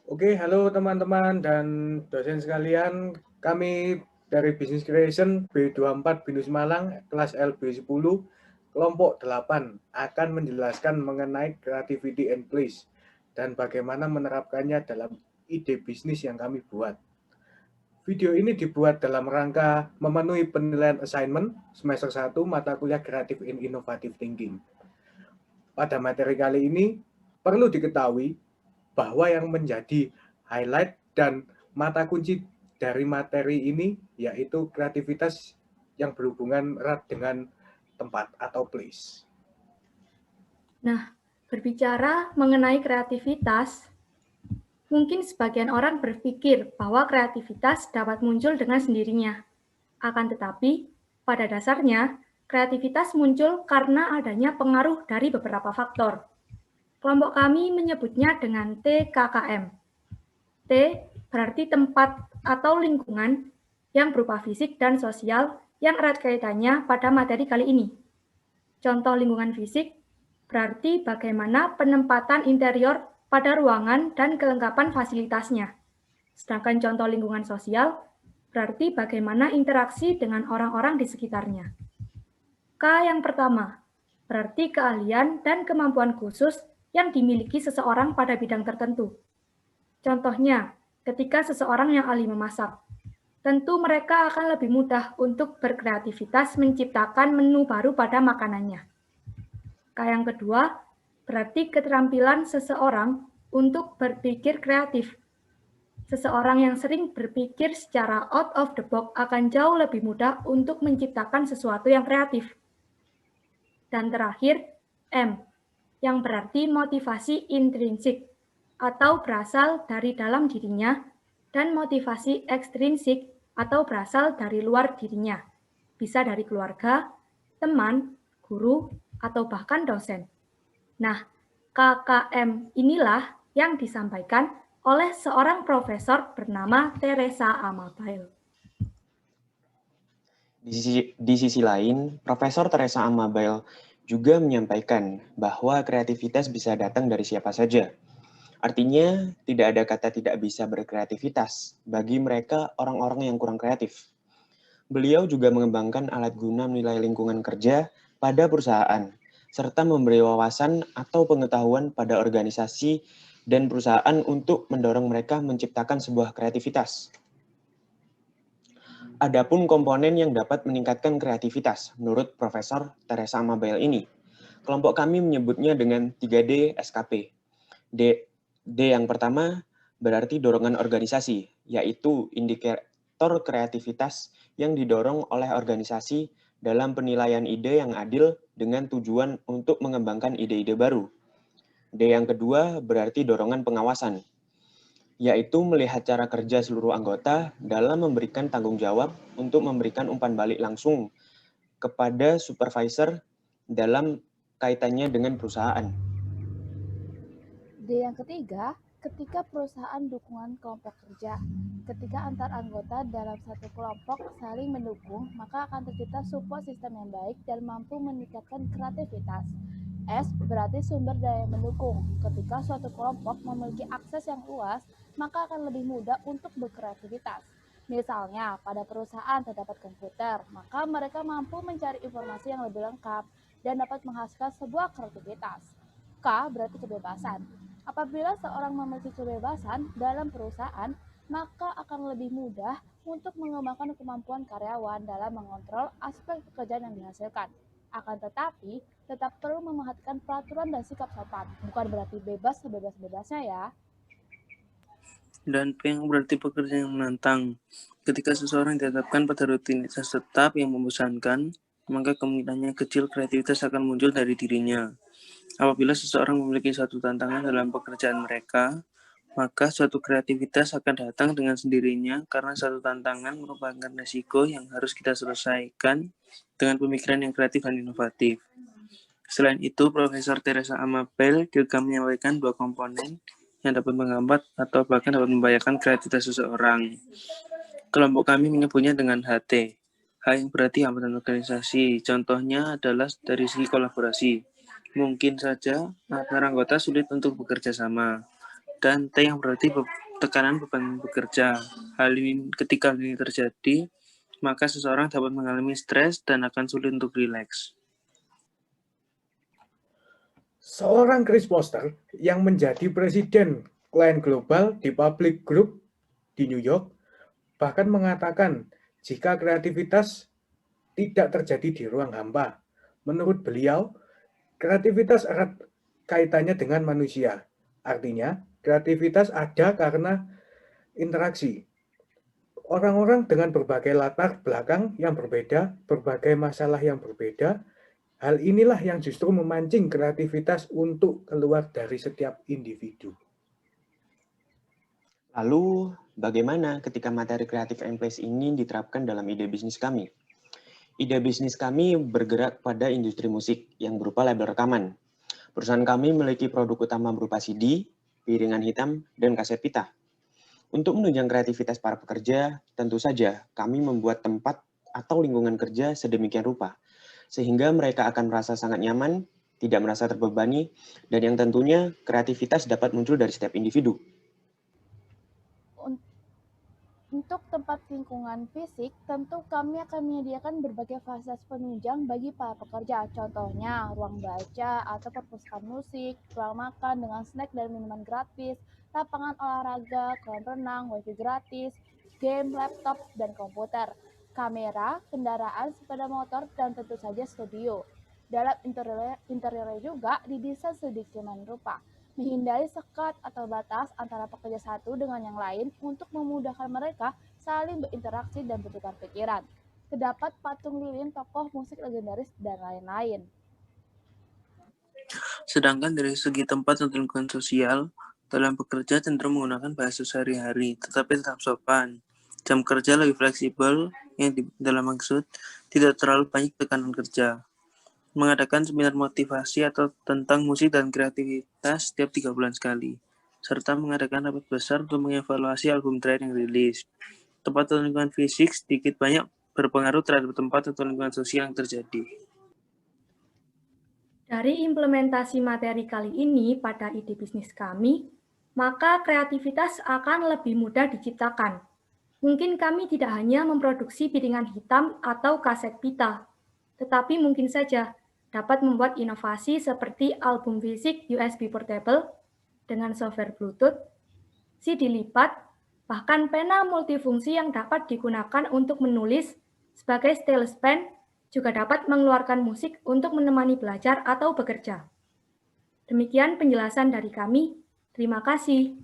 Oke, halo teman-teman dan dosen sekalian. Kami dari Business Creation B24 Binus Malang, kelas LB10, kelompok 8, akan menjelaskan mengenai creativity and place dan bagaimana menerapkannya dalam ide bisnis yang kami buat. Video ini dibuat dalam rangka memenuhi penilaian assignment semester 1 mata kuliah Creative and Innovative Thinking. Pada materi kali ini, perlu diketahui bahwa yang menjadi highlight dan mata kunci dari materi ini yaitu kreativitas yang berhubungan erat dengan tempat atau place. Nah, berbicara mengenai kreativitas, mungkin sebagian orang berpikir bahwa kreativitas dapat muncul dengan sendirinya. Akan tetapi, pada dasarnya, kreativitas muncul karena adanya pengaruh dari beberapa faktor. Kelompok kami menyebutnya dengan TKKM. T berarti tempat atau lingkungan yang berupa fisik dan sosial yang erat kaitannya pada materi kali ini. Contoh lingkungan fisik berarti bagaimana penempatan interior pada ruangan dan kelengkapan fasilitasnya. Sedangkan contoh lingkungan sosial berarti bagaimana interaksi dengan orang-orang di sekitarnya. K yang pertama, berarti keahlian dan kemampuan khusus yang dimiliki seseorang pada bidang tertentu. Contohnya, ketika seseorang yang ahli memasak, tentu mereka akan lebih mudah untuk berkreativitas menciptakan menu baru pada makanannya. Yang kedua, berarti keterampilan seseorang untuk berpikir kreatif. Seseorang yang sering berpikir secara out of the box akan jauh lebih mudah untuk menciptakan sesuatu yang kreatif. Dan terakhir, M, yang berarti motivasi intrinsik atau berasal dari dalam dirinya, dan motivasi ekstrinsik atau berasal dari luar dirinya, bisa dari keluarga, teman, guru, atau bahkan dosen. Nah, KKM inilah yang disampaikan oleh seorang profesor bernama Teresa Amabile. Di sisi lain, Profesor Teresa Amabile juga menyampaikan bahwa kreativitas bisa datang dari siapa saja. Artinya, tidak ada kata tidak bisa berkreativitas bagi mereka orang-orang yang kurang kreatif. Beliau juga mengembangkan alat guna menilai lingkungan kerja pada perusahaan, serta memberi wawasan atau pengetahuan pada organisasi dan perusahaan untuk mendorong mereka menciptakan sebuah kreativitas. Adapun komponen yang dapat meningkatkan kreativitas, menurut Profesor Teresa Amabile ini, kelompok kami menyebutnya dengan 3D SKP. D yang pertama berarti dorongan organisasi, yaitu indikator kreativitas yang didorong oleh organisasi dalam penilaian ide yang adil dengan tujuan untuk mengembangkan ide-ide baru. D yang kedua berarti dorongan pengawasan, yaitu melihat cara kerja seluruh anggota dalam memberikan tanggung jawab untuk memberikan umpan balik langsung kepada supervisor dalam kaitannya dengan perusahaan. D yang ketiga, ketika perusahaan dukungan kelompok kerja. Ketika antar anggota dalam satu kelompok saling mendukung, maka akan tercipta support sistem yang baik dan mampu meningkatkan kreativitas. S berarti sumber daya mendukung. Ketika suatu kelompok memiliki akses yang luas, maka akan lebih mudah untuk berkreativitas. Misalnya, pada perusahaan terdapat komputer, maka mereka mampu mencari informasi yang lebih lengkap dan dapat menghasilkan sebuah kreativitas. K berarti kebebasan. Apabila seorang memiliki kebebasan dalam perusahaan, maka akan lebih mudah untuk mengembangkan kemampuan karyawan dalam mengontrol aspek pekerjaan yang dihasilkan. Akan tetapi, tetap perlu memerhatikan peraturan dan sikap sopan. Bukan berarti bebas sebebas-bebasnya ya. Dan P yang berarti pekerjaan yang menantang. Ketika seseorang ditetapkan pada rutinitas tetap yang membosankan, maka kemungkinannya kecil kreativitas akan muncul dari dirinya. Apabila seseorang memiliki suatu tantangan dalam pekerjaan mereka, maka suatu kreativitas akan datang dengan sendirinya karena suatu tantangan merupakan risiko yang harus kita selesaikan dengan pemikiran yang kreatif dan inovatif. Selain itu, Profesor Teresa Amabile juga menyampaikan dua komponen yang dapat menghambat atau bahkan dapat membahayakan kreativitas seseorang. Kelompok kami menyebutnya dengan HT. H yang berarti hambatan organisasi. Contohnya adalah dari segi kolaborasi. Mungkin saja antar anggota sulit untuk bekerja sama. dan T yang berarti tekanan beban bekerja. Ketika hal ini terjadi, maka seseorang dapat mengalami stres dan akan sulit untuk rileks. Seorang Chris Foster yang menjadi presiden klien global di Public Group di New York bahkan mengatakan jika kreativitas tidak terjadi di ruang hampa. Menurut beliau, kreativitas erat kaitannya dengan manusia. Artinya, kreativitas ada karena interaksi. Orang-orang dengan berbagai latar belakang yang berbeda, berbagai masalah yang berbeda, hal inilah yang justru memancing kreativitas untuk keluar dari setiap individu. Lalu, bagaimana ketika materi Creative and Place ini diterapkan dalam ide bisnis kami? Ide bisnis kami bergerak pada industri musik yang berupa label rekaman. Perusahaan kami memiliki produk utama berupa CD, piringan hitam, dan kaset pita. Untuk menunjang kreativitas para pekerja, tentu saja kami membuat tempat atau lingkungan kerja sedemikian rupa, sehingga mereka akan merasa sangat nyaman, tidak merasa terbebani, dan yang tentunya kreativitas dapat muncul dari setiap individu. Untuk tempat lingkungan fisik, tentu kami akan menyediakan berbagai fasilitas penunjang bagi para pekerja. Contohnya, ruang baca atau perpustakaan musik, ruang makan dengan snack dan minuman gratis, lapangan olahraga, kolam renang, wifi gratis, game, laptop, dan komputer, kamera, kendaraan, sepeda motor, dan tentu saja studio. Dalam interiornya juga didesain sedemikian rupa, menghindari sekat atau batas antara pekerja satu dengan yang lain untuk memudahkan mereka saling berinteraksi dan bertukar pikiran. Terdapat patung lilin tokoh musik legendaris dan lain-lain. Sedangkan dari segi tempat dan lingkungan sosial, dalam bekerja cenderung menggunakan bahasa sehari-hari, tetapi tetap sopan. Jam kerja lebih fleksibel, yang dalam maksud tidak terlalu banyak tekanan kerja. Mengadakan seminar motivasi atau tentang musik dan kreativitas setiap 3 bulan sekali, serta mengadakan rapat besar untuk mengevaluasi album terakhir yang rilis. Tempat atau lingkungan fisik sedikit banyak berpengaruh terhadap tempat atau lingkungan sosial yang terjadi. Dari implementasi materi kali ini pada ide bisnis kami, maka kreativitas akan lebih mudah diciptakan. Mungkin kami tidak hanya memproduksi piringan hitam atau kaset pita, tetapi mungkin saja dapat membuat inovasi seperti album fisik USB portable dengan software Bluetooth, CD lipat, bahkan pena multifungsi yang dapat digunakan untuk menulis sebagai stylus pen juga dapat mengeluarkan musik untuk menemani belajar atau bekerja. Demikian penjelasan dari kami. Terima kasih.